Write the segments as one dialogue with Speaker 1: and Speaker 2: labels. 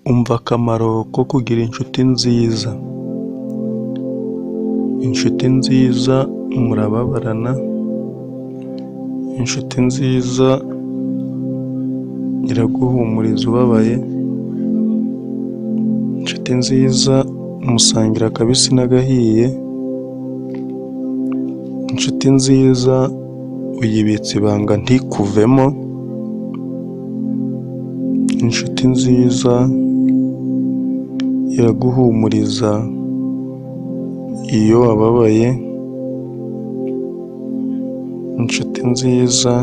Speaker 1: Umva akamaro ko kugira inshuti nziza. Inshuti nziza murababarana, inshuti nziza iraguhumuriza ubabaye, inshuti nziza musangira akabisi n'agahiye, inshuti nziza uyibitsa ibanga ntikuvemo, inshuti nziza iraguhumuriza iyo wababaye, inshuti nziza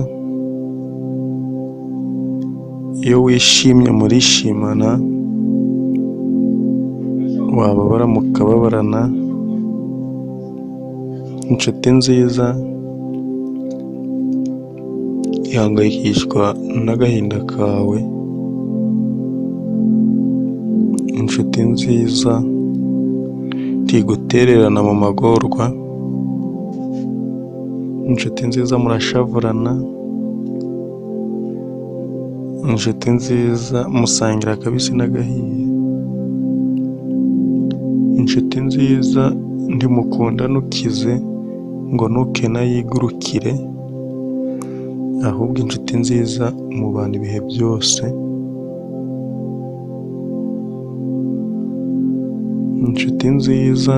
Speaker 1: iyo wishimye murishimana, wababara mukababarana, inshuti nziza ihangayikishwa n'agahinda kawe, inshuti nziza ntigutererana mu magorwa, inshuti nziza murashavurana, inshuti nziza musangira akabisi n'agahiye, inshuti nziza ntimukundana ukize ngo nukena yigurukire, ahubwo inshuti nziza mubana ibihe byose, inshuti nziza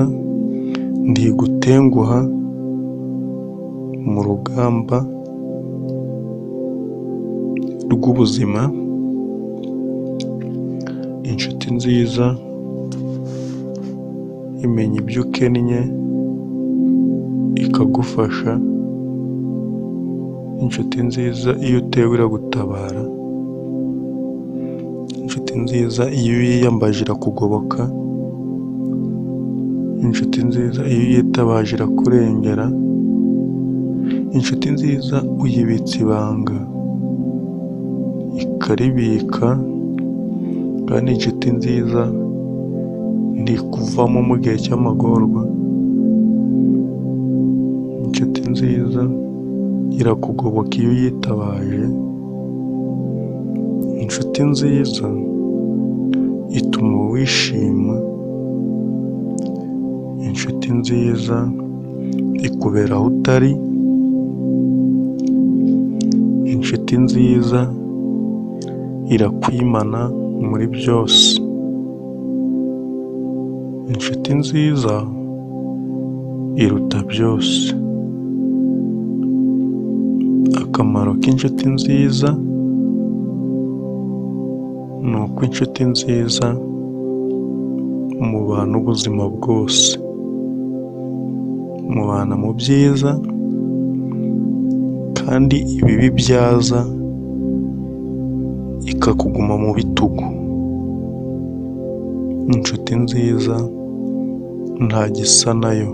Speaker 1: ntigutenguha mu rugamba rw'ubuzima, inshuti nziza imenya ibyo ukennye ikagufasha, inshuti nziza iyo utewe iragutabara, inshuti nziza iyo uyiyambaje irakugoboka, inshuti nziza iyo uyitabaje irakurengera, inshuti nziza uyibitsa ibanga ikaribika, kandi inshuti nziza ntikuvamo mu gihe cy'amagorwa, inshuti nziza irakugoboka iyo uyitabaje, inshuti nziza ituma wishima, inshuti nziza ikubera aho utari, inshuti nziza irakwimana muri byose, inshuti nziza iruta byose. Akamaro k'inshuti nziza ni uko inshuti nziza mubana ubuzima bwose, mubana mu byiza kandi ibibi byaza ikakuguma mu bitugu. Inshuti nziza nta gisa nayo.